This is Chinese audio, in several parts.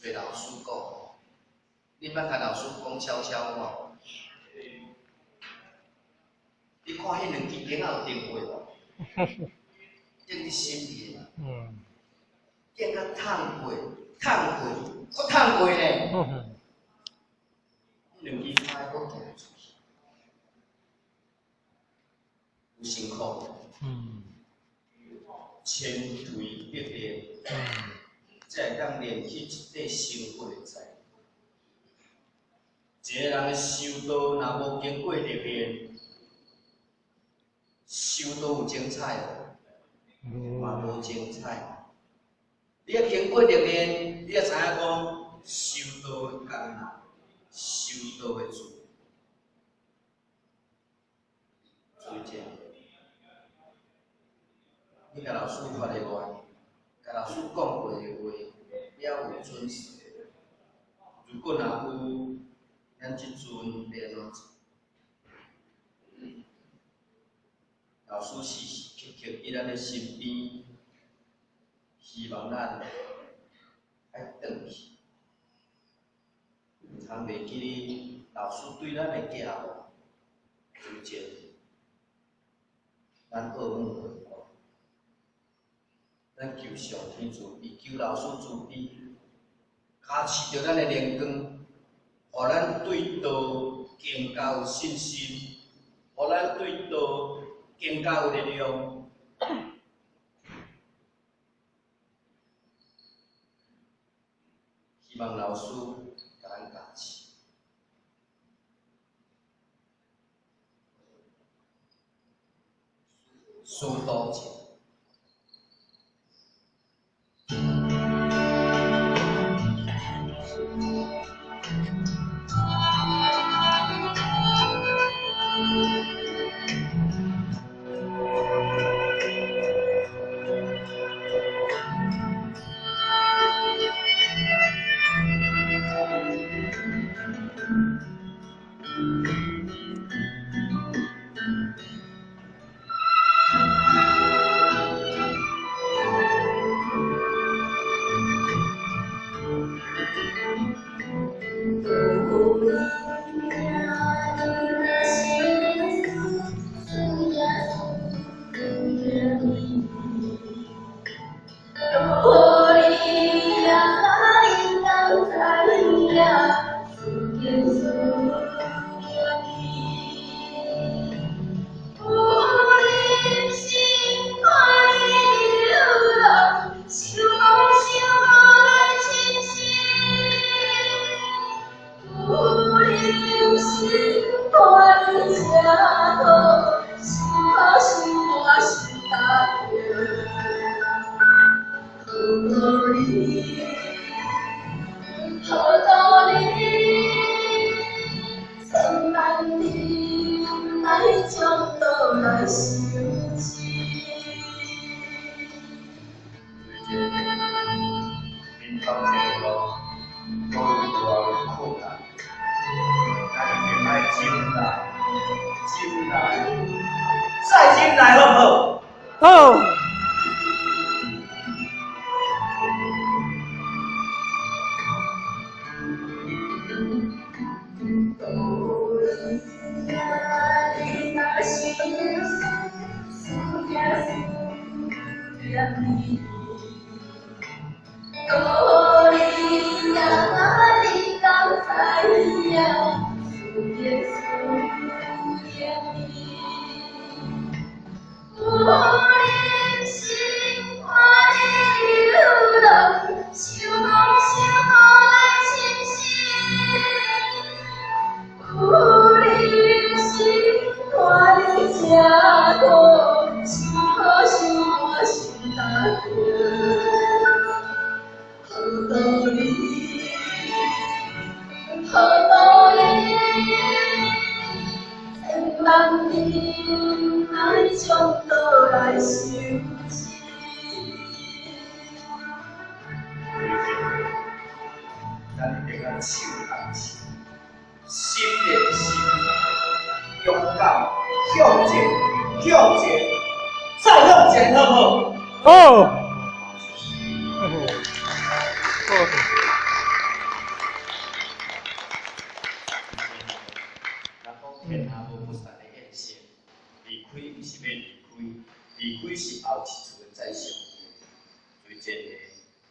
对老师讲，你莫甲老师讲悄悄话。你看迄两支钉仔有钉过无？钉伫心里。钉甲烫过，烫过，搁烫过呢。两支叉搁行出去，有辛苦。千锤百炼，才会当练起一块生活的材。一个人的修道，若无经过历练，修道有精彩无？嘛无精彩。你要经过历练，你要知影讲修道的艰难，修道的罪。所以这样，你甲老师发的愿，甲老师讲过的话，了有准时。如果若有，咱即阵要安怎做？老师时时刻刻伫咱的身边，希望咱爱转去，毋通袂记哩老师对咱的教导，真正咱恶梦回光。咱求上天慈悲，求老师慈悲，加持着咱的灵光，互咱对道更加有信心，互咱对道更加有力量。希望老师甲咱加持。师道者。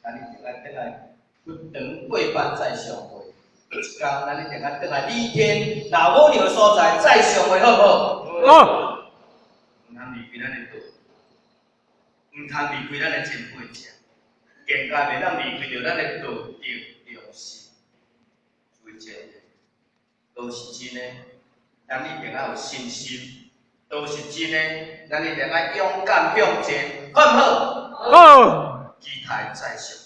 咱你定爱倒来，不长过班再相会。一天，咱你定爱倒来李天老母娘所在再相会，好不好？好。唔通离开咱的道，唔通离开咱的前辈者，更加袂当离开着咱的道德良心。所以这都是真的，咱一定要有信心，都是真的，咱一定要勇敢向前，好不好？好。期待再相。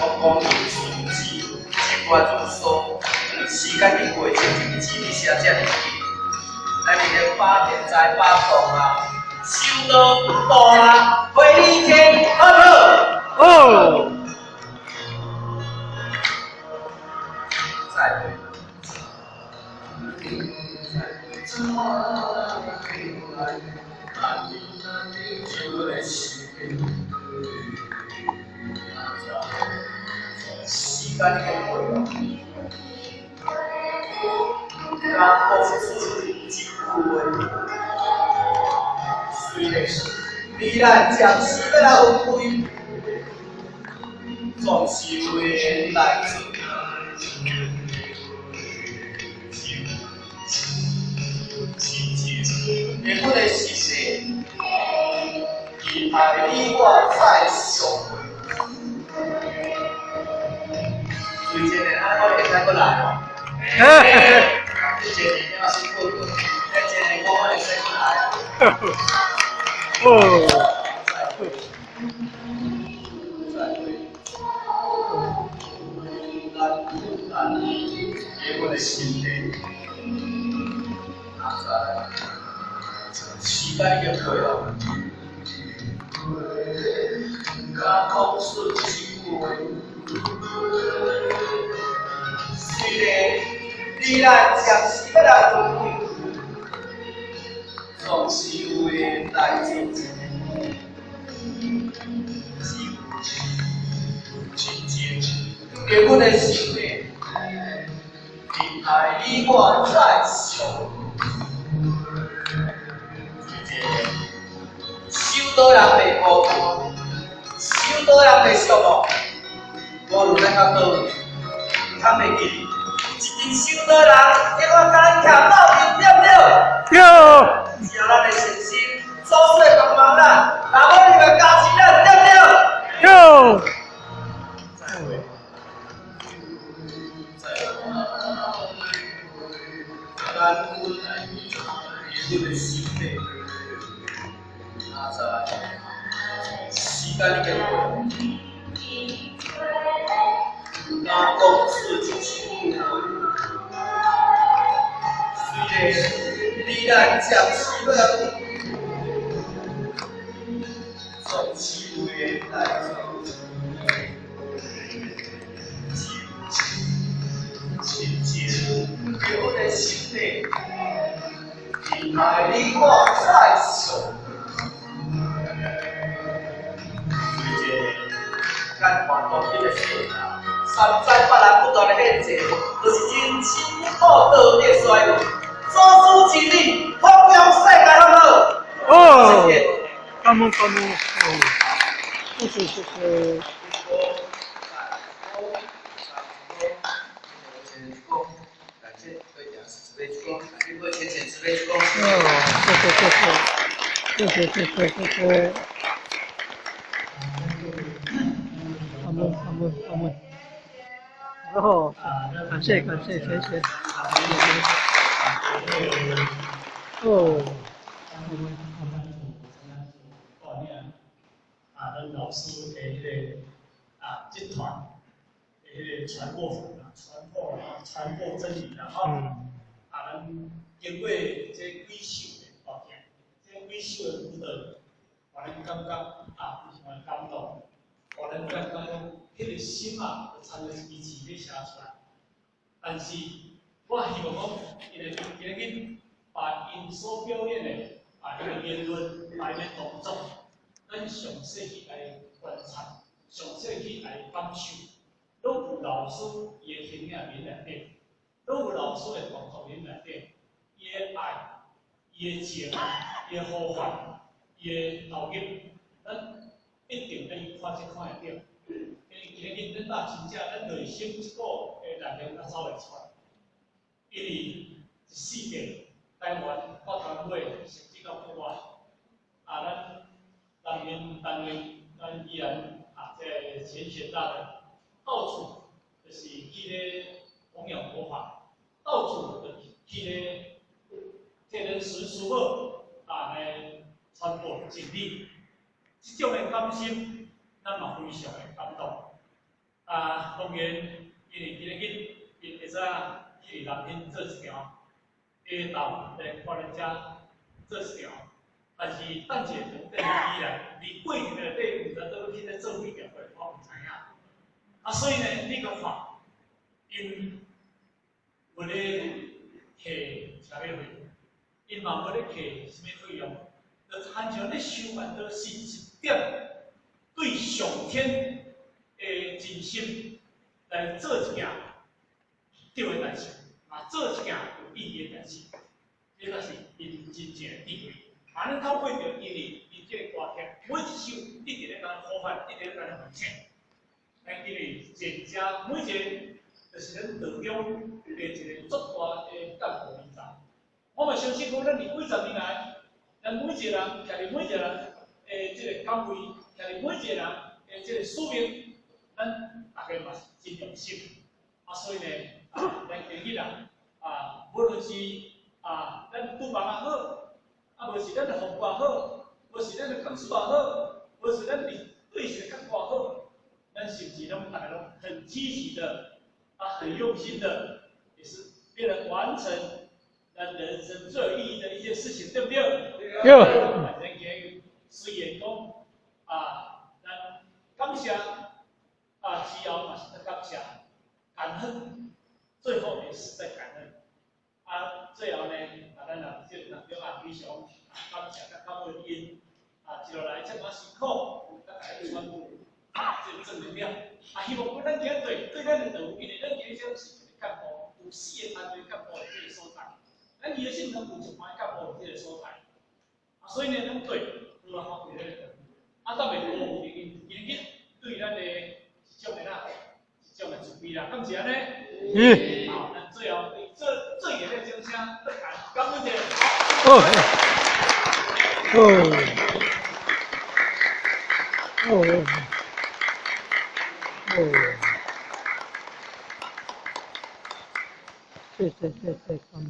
我讲的数字，一寡字数，时间一过，一字一写遮尔紧，咱们的把田在把动啊，收到道啊，回你天，好不好？好。再会。时间的过，那公司一句话，虽然你咱将士要来分开，总是为来做。你不能是谁？你爱你我再相会。最近的俺我哋再过来哦。之前你要辛苦过，再见的我哋再过来。哦。再会。给我的心灵。时间已经过了，甲讲出一句话，虽然你咱暂时要来分开，总是为来做一真正给我的心灵，你爱你我再相会。收到人袂孤单，收到人袂寂寞。无论咱到倒位，唔通袂记，一定收到人，叫我咱徛到底，对不对？对。只要咱的诚心，做事的帮忙咱，老母你们加持咱，对不对？对。再会。咱本来你的心内。时间已经过，那公司一句话，虽然你咱暂时要来分开，总是为来做亲情，给我的心内，你爱你我再相。咱传统这个世啊，山寨别人不断的限制，就是真辛苦道德衰落，做事情理，风光世界，好不好？哦。感恩感恩。哦。谢谢谢谢。感谢对讲慈悲鞠躬，感谢各位浅浅慈悲鞠躬。谢谢谢谢谢谢谢谢。阿门。然后感谢谢谢。哦。咱老师的迄个集团的迄个传播法传播真理啦吼。咱经过这几首的发现，这几首的舞蹈，我咱感觉非常的感动。我咱感觉迄个心就参照一字要写出来。但是我希望讲，今日把因所表演的迄个言论、迄个动作，咱详细去来观察，详细去来感受。都有老师伊的形象面内底，都有老师的动作面内底，伊的爱、伊的情、伊的呼唤，伊的投入，咱一定要去看会到。因为今日咱若真正咱内心一股诶力量，咱走袂出来。因为一世界台湾到台尾，甚至到国外，咱人民单位，咱依然在前选大人到处就是去咧弘扬佛法，到处去咧替人传师好来传播真理。这种的感心，咱嘛非常的感动。当然，因为今日因会使去南京做一条街道来花莲遮做一条，但是等一下等以来，你过年的底有在倒去咧做几条过，我唔知影。所以呢，你讲看，因有咧摕车马费，因嘛无咧摕什么费用，就参像咧收万多是一点对上天的真心来做一件对的代志，做一件有意义的代志，这才是因真正的地位。咱透过着因为因这个歌曲，每一首一直咧甲咱呼唤，一直咧甲咱分享。咱因为真正每一个就是咱道中的一个足大的干部领导。我嘛相信讲，咱伫几十年来，咱每一个人徛伫每一个人的这个岗位，徛伫每一个人的这个使命，咱大家嘛是真用心。所以呢，咱今日无论是咱厨房也好，无是咱的服务也好，无是咱的工书也好，无是咱对学较挂好，咱是不是拢大家拢很积极的，很用心的，也是为了完成咱人生最有意义的一件事情，对不对？有。咱今虽然讲咱感谢之后嘛是在感谢，感恩，最后也是在感恩。最后呢，咱这当中非常感谢甲感恩因一路来这么辛苦，咱来传播这个正能量。希望咱今日对咱的队伍，因为咱今日这是一个干部，有4个团队干部的这个所在，咱热心能有1班干部的这个所在。所以呢，咱对如何发挥咱的队伍，咱袂辜负因对咱的一种的一种的准备啦，感谢呢。好，咱最后最热烈的掌声，感恩者。谢谢，感恩。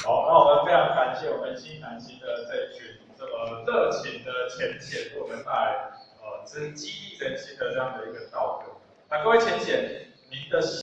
好，那我们非常感谢我们新南新的这一群这么热情的浅显，为我们带来真激励人心的这样的一个道德。那各位浅显，您的